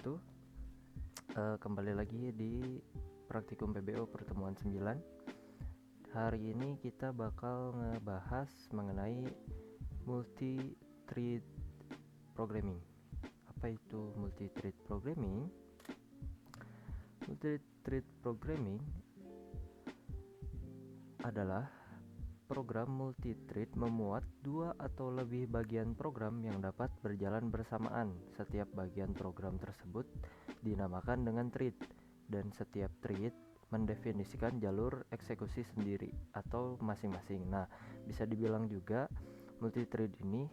wabarakatuh. Kembali lagi di Praktikum PBO pertemuan 9. Hari ini kita bakal ngebahas mengenai multi-thread programming. Apa itu multi-thread programming? Multi-thread programming adalah program multi-thread memuat dua atau lebih bagian program yang dapat berjalan bersamaan. Setiap bagian program tersebut dinamakan dengan thread, dan setiap thread mendefinisikan jalur eksekusi sendiri atau masing-masing. Nah, bisa dibilang juga multi-thread ini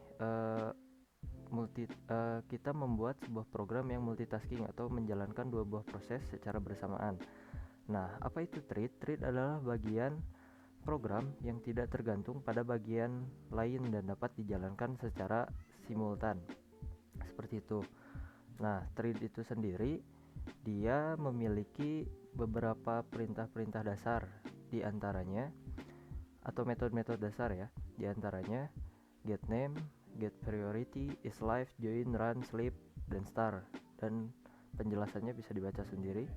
kita membuat sebuah program yang multitasking atau menjalankan dua buah proses secara bersamaan. Nah, apa itu thread? Thread adalah bagian program yang tidak tergantung pada bagian lain dan dapat dijalankan secara simultan. Seperti itu. Nah, thread itu sendiri dia memiliki beberapa perintah-perintah dasar, di antaranya atau metode-metode dasar ya. Di antaranya get name, get priority, is live, join, run, sleep, dan star. Dan penjelasannya bisa dibaca sendiri.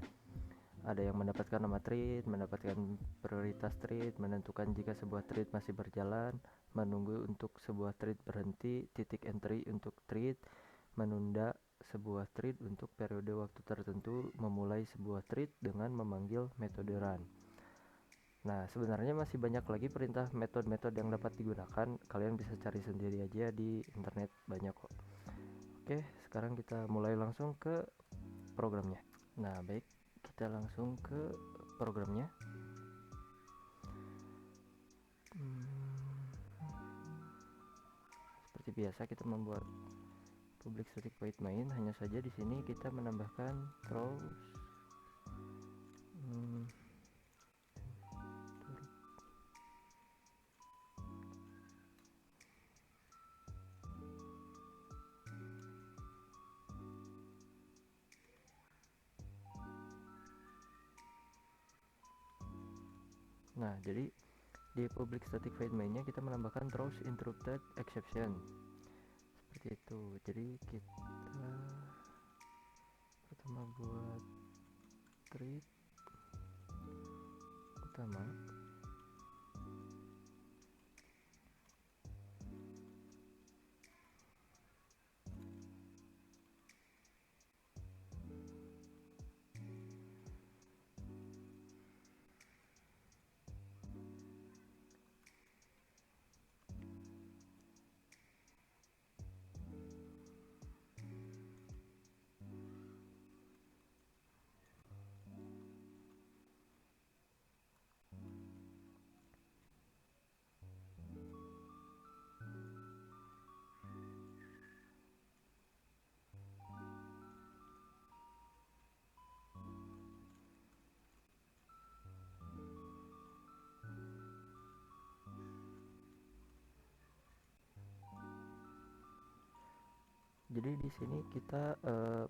Ada yang mendapatkan nama thread, mendapatkan prioritas thread, menentukan jika sebuah thread masih berjalan, menunggu untuk sebuah thread berhenti, titik entry untuk thread, menunda sebuah thread untuk periode waktu tertentu, memulai sebuah thread dengan memanggil metode run. Nah, sebenarnya masih banyak lagi perintah metode-metode yang dapat digunakan. Kalian bisa cari sendiri aja di internet, banyak kok. Oke, sekarang kita mulai langsung ke programnya. Nah, baik, kita langsung ke programnya. Seperti biasa kita membuat public static void main. Hanya saja di sini kita menambahkan throws Nah, jadi di public static void mainnya kita menambahkan throws interrupted exception. Seperti itu. Jadi kita pertama buat thread utama. Jadi di sini kita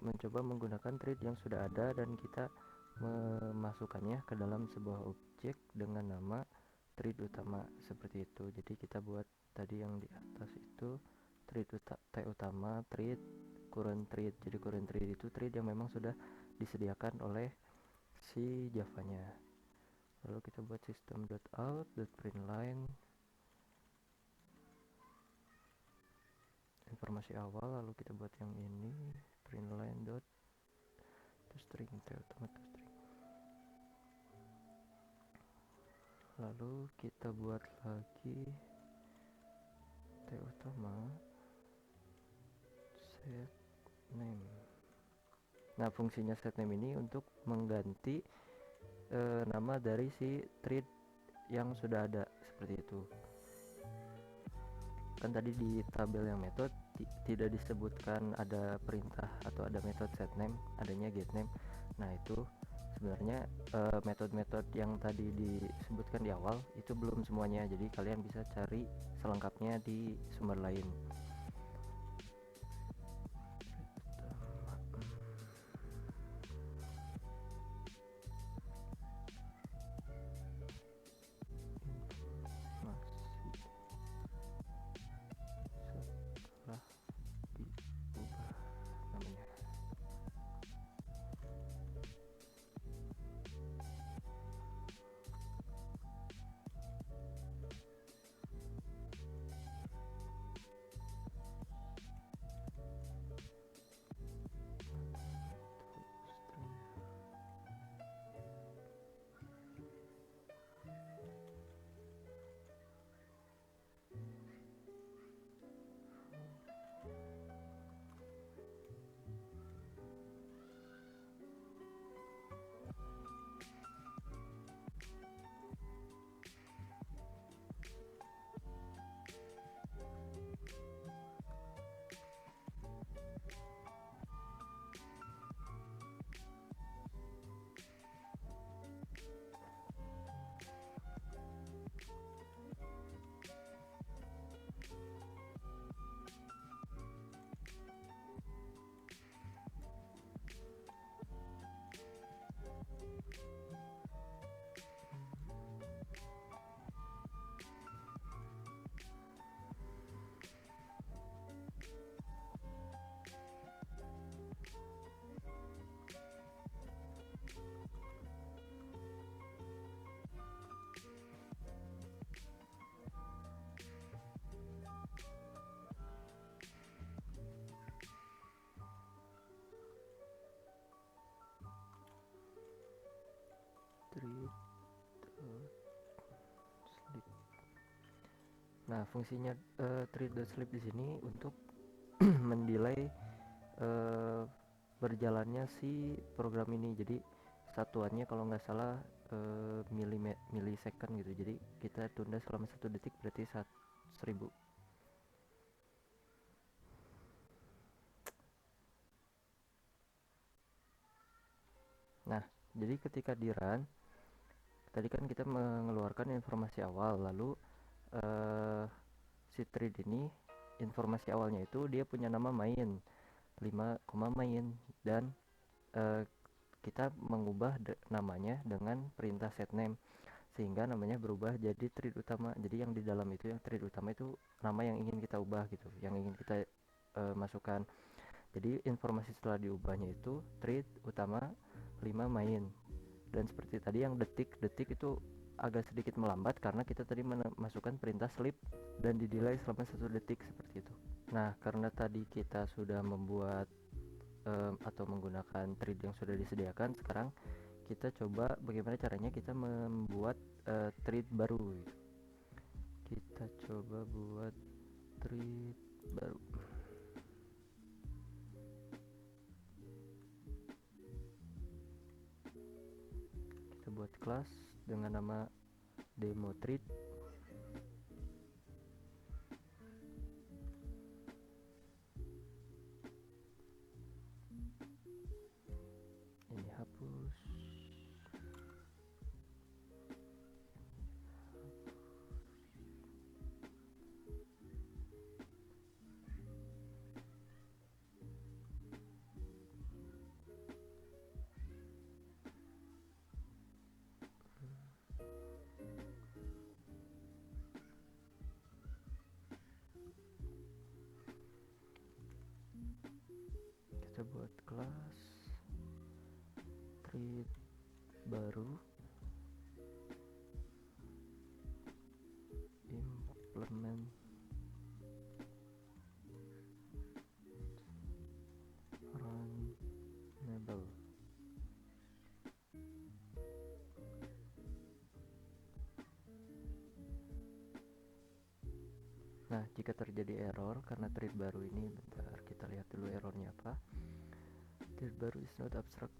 mencoba menggunakan thread yang sudah ada dan kita memasukkannya ke dalam sebuah objek dengan nama thread utama, seperti itu. Jadi kita buat tadi yang di atas itu thread utama, thread current thread. Jadi current thread itu thread yang memang sudah disediakan oleh si Java-nya. Lalu kita buat system.out.println informasi awal, lalu kita buat yang ini println dot toString, lalu kita buat lagi utama set name. Nah, fungsinya set name ini untuk mengganti nama dari si thread yang sudah ada, seperti itu. Kan tadi di tabel yang metode tidak disebutkan ada perintah atau ada metode set name, adanya get name. Nah, itu sebenarnya metode-metode yang tadi disebutkan di awal itu belum semuanya, jadi kalian bisa cari selengkapnya di sumber lain. Setelah diubah namanya. treat sleep. Nah, fungsinya treat.sleep di sini untuk mendelay berjalannya si program ini. Jadi satuannya kalau nggak salah millisecond gitu. Jadi kita tunda selama 1 detik berarti 1000. Nah, jadi ketika di run tadi kan kita mengeluarkan informasi awal, lalu si thread ini informasi awalnya itu dia punya nama main 5, main, dan kita mengubah namanya dengan perintah setName sehingga namanya berubah jadi thread utama. Jadi yang di dalam itu, yang thread utama itu nama yang ingin kita ubah gitu, yang ingin kita masukkan. Jadi informasi setelah diubahnya itu thread utama 5 main. Dan seperti tadi yang detik itu agak sedikit melambat karena kita tadi memasukkan perintah sleep dan di delay selama 1 detik seperti itu. Nah, karena tadi kita sudah membuat atau menggunakan thread yang sudah disediakan, sekarang kita coba bagaimana caranya kita membuat thread baru. Kita coba buat thread baru. Kita buat kelas dengan nama demo thread. Ini hapus. Kita buat kelas thread baru, implement runnable. Nah, jika terjadi error karena thread baru ini, bentar kita lihat dulu errornya apa. Thread baru is not abstract.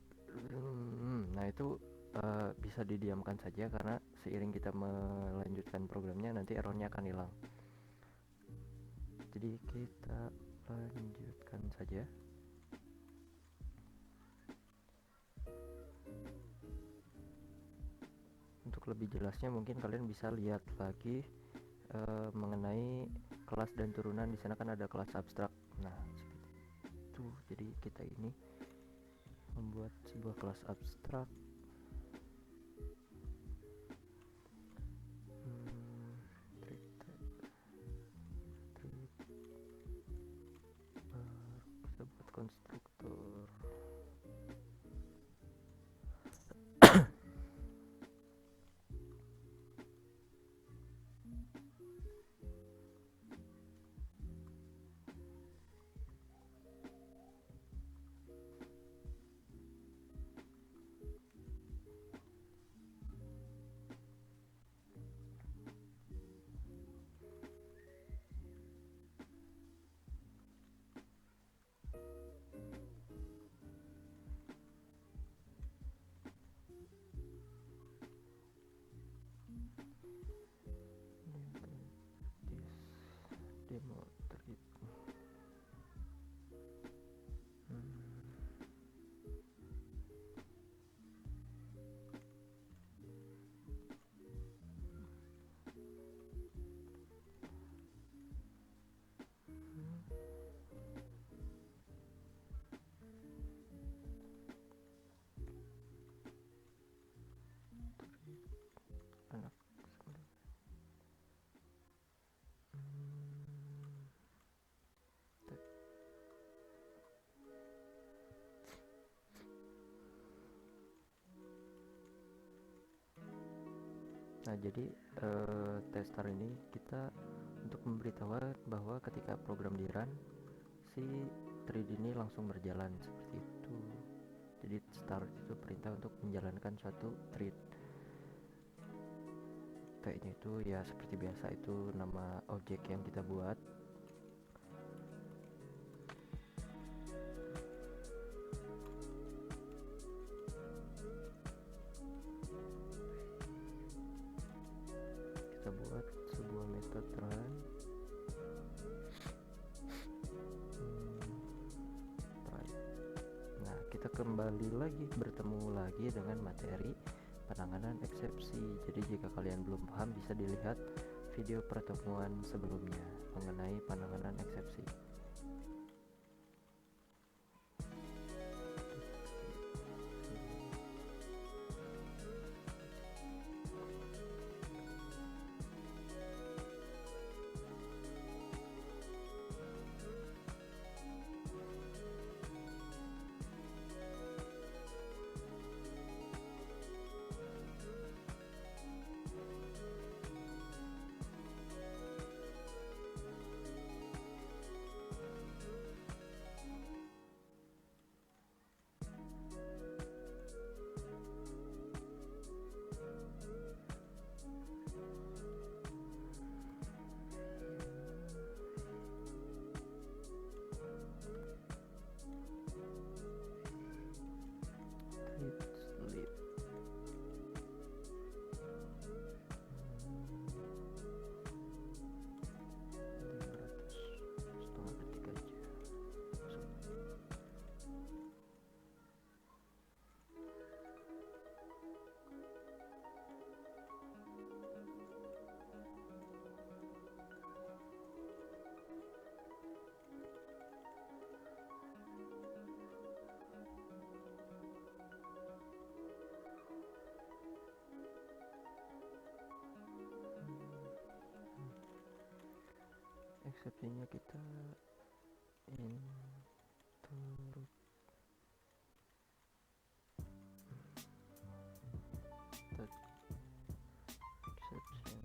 Nah, itu bisa didiamkan saja karena seiring kita melanjutkan programnya nanti errornya akan hilang. Jadi kita lanjutkan saja. Untuk lebih jelasnya mungkin kalian bisa lihat lagi mengenai kelas dan turunan. Di sana kan ada kelas abstrak. Nah, seperti itu. Jadi kita ini membuat sebuah kelas abstrak. Kita buat konstruktor. Demo thread. Anak. Nah, jadi tester ini kita untuk memberitahu bahwa ketika program di run, si thread ini langsung berjalan seperti itu. Jadi start itu perintah untuk menjalankan suatu thread. T-nya itu ya seperti biasa, itu nama objek yang kita buat. Kita buat sebuah metode run. Nah, kita kembali lagi, bertemu lagi dengan materi penanganan eksepsi. Jadi jika kalian belum paham, bisa dilihat video pertemuan sebelumnya mengenai penanganan eksepsi. Eksepsinya kita interrupt exception.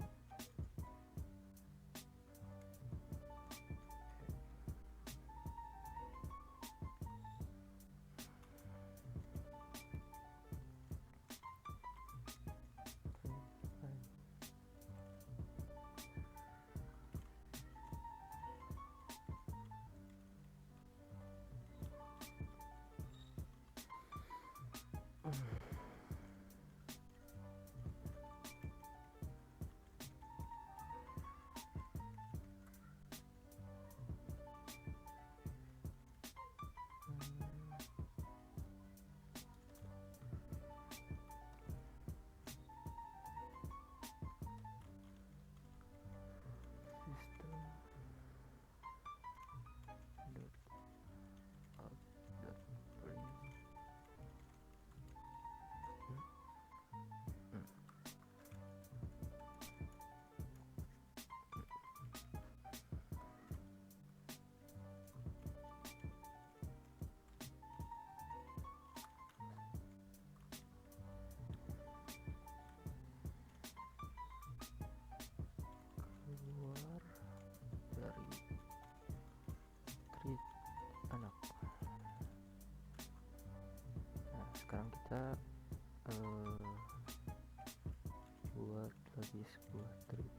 Anak. Nah, sekarang kita buat lagi sebuah trip.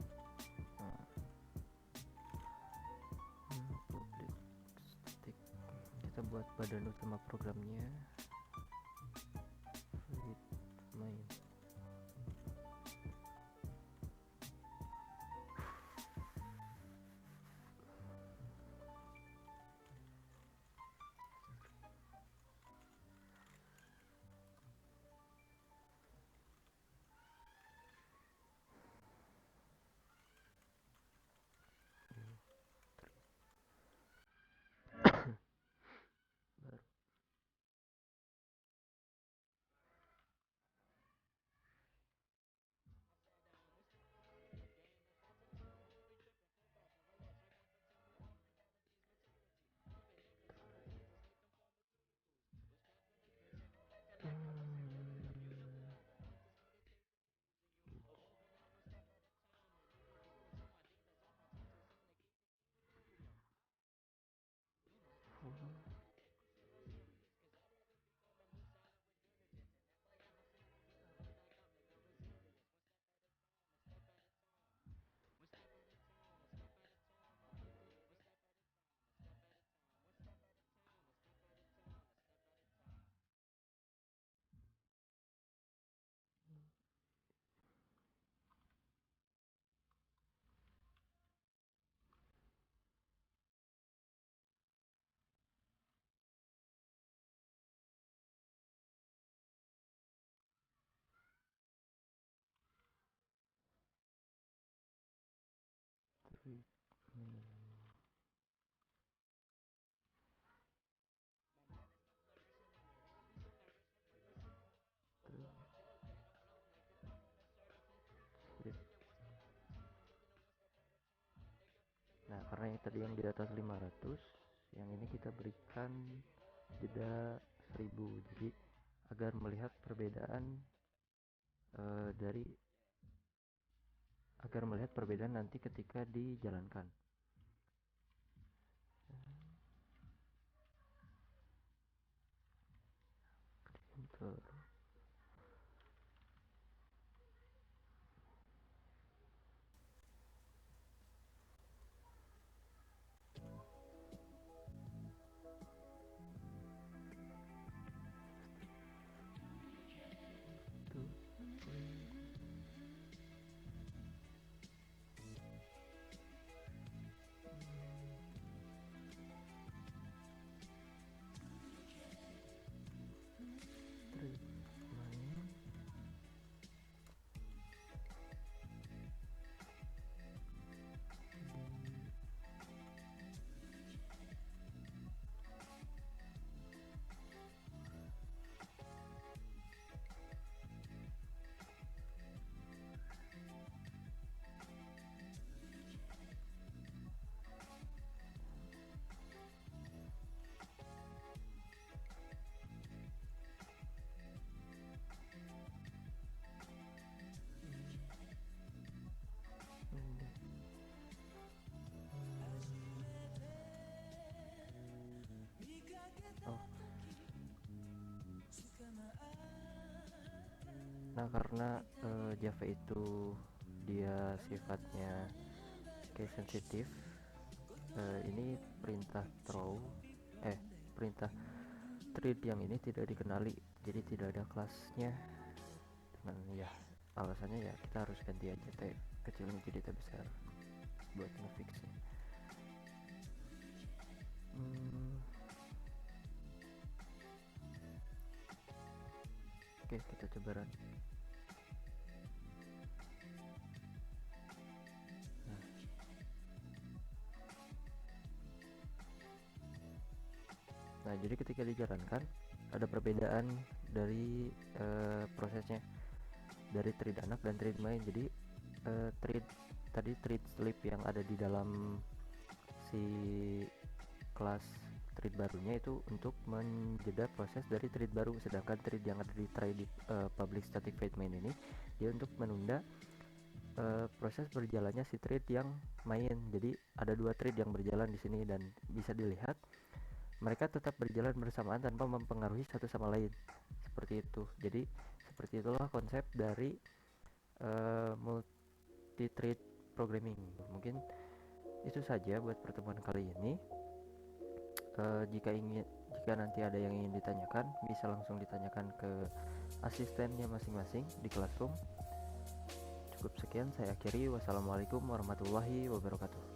Public static. Kita buat badan utama programnya. Main. tadi yang di atas 500, yang ini kita berikan jeda 1000, jadi agar melihat perbedaan dari agar melihat perbedaan nanti ketika dijalankan. Bentar. Oh. Nah, karena Java itu dia sifatnya case sensitif, ini perintah thread yang ini tidak dikenali, jadi tidak ada kelasnya. Dan ya alasannya ya kita harus ganti aja t kecilnya jadi t besar buat ngefixnya. Oke, kita coba run. Nah, jadi ketika dijalankan ada perbedaan dari prosesnya dari thread anak dan thread main. Jadi thread sleep yang ada di dalam si kelas thread barunya itu untuk menjeda proses dari thread baru, sedangkan thread yang ada di public static void main ini dia untuk menunda proses berjalannya si thread yang main. Jadi ada dua thread yang berjalan di sini dan bisa dilihat mereka tetap berjalan bersamaan tanpa mempengaruhi satu sama lain, seperti itu. Jadi seperti itulah konsep dari multi-thread programming. Mungkin itu saja buat pertemuan kali ini. Jika nanti ada yang ingin ditanyakan, bisa langsung ditanyakan ke asistennya masing-masing di Classroom. Cukup sekian, saya akhiri. Wassalamualaikum warahmatullahi wabarakatuh.